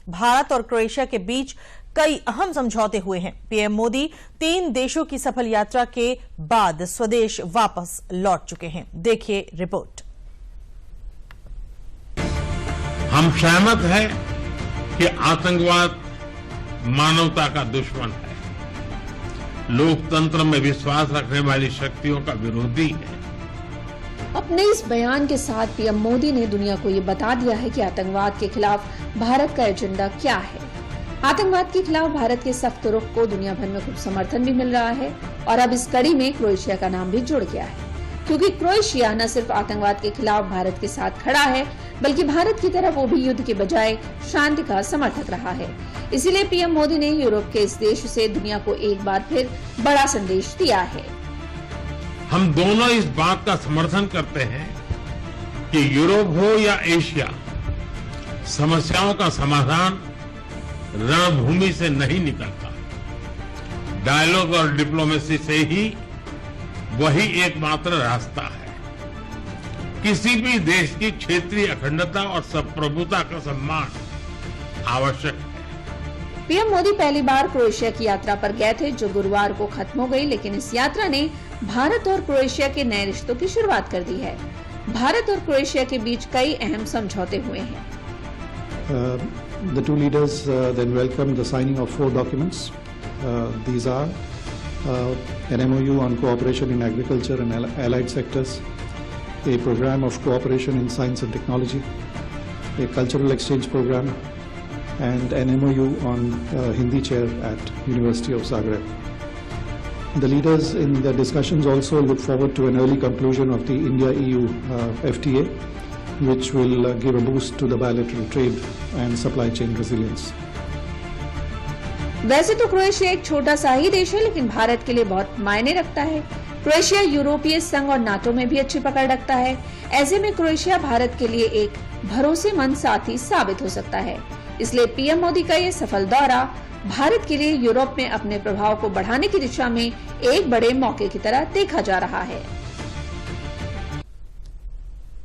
भारत और क्रोएशिया के बीच कई अहम समझौते हुए हैं। पीएम मोदी 3 देशों की सफल यात्रा के बाद स्वदेश वापस लौट चुके हैं। देखिए रिपोर्ट। हम सहमत हैं कि आतंकवाद मानवता का दुश्मन है, लोकतंत्र में विश्वास रखने वाली शक्तियों का विरोधी है। अपने इस बयान के साथ पीएम मोदी ने दुनिया को ये बता दिया है कि आतंकवाद के खिलाफ भारत का एजेंडा क्या है। आतंकवाद के खिलाफ भारत के सख्त रुख को दुनिया भर में खूब समर्थन भी मिल रहा है और अब इस कड़ी में क्रोएशिया का नाम भी जुड़ गया है, क्योंकि क्रोएशिया न सिर्फ आतंकवाद के खिलाफ भारत के साथ खड़ा है, बल्कि भारत की तरह वो भी युद्ध के बजाय शांति का समर्थक रहा है। इसीलिए पीएम मोदी ने यूरोप के इस देश से दुनिया को एक बार फिर बड़ा संदेश दिया है। हम दोनों इस बात का समर्थन करते हैं कि यूरोप हो या एशिया, समस्याओं का समाधान रणभूमि से नहीं निकलता। डायलॉग और डिप्लोमेसी से ही वही एकमात्र रास्ता है। किसी भी देश की क्षेत्रीय अखंडता और संप्रभुता का सम्मान आवश्यक है। पीएम मोदी पहली बार क्रोएशिया की यात्रा पर गए थे, जो गुरुवार को खत्म हो गई, लेकिन इस यात्रा ने भारत और क्रोएशिया के नए रिश्तों की शुरुआत कर दी है। भारत और क्रोएशिया के बीच कई अहम समझौते हुए हैं। The two leaders then welcomed the signing of 4 documents. These are an MOU on cooperation in agriculture and allied sectors, a program of cooperation in science and technology, a cultural exchange program, and an MOU on Hindi chair at University of Zagreb. The leaders in their discussions also look forward to an early conclusion of the India-EU FTA, which will give a boost to the bilateral trade and supply chain resilience. वैसे तो Croatia एक छोटा सा ही देश है, लेकिन भारत के लिए बहुत मायने रखता है। क्रोएशिया यूरोपीय संघ और नाटो में भी अच्छी पकड़ रखता है। ऐसे में क्रोएशिया भारत के लिए एक भरोसेमंद साथी साबित हो सकता है। इसलिए पीएम मोदी का ये सफल दौरा भारत के लिए यूरोप में अपने प्रभाव को बढ़ाने की दिशा में एक बड़े मौके की तरह देखा जा रहा है।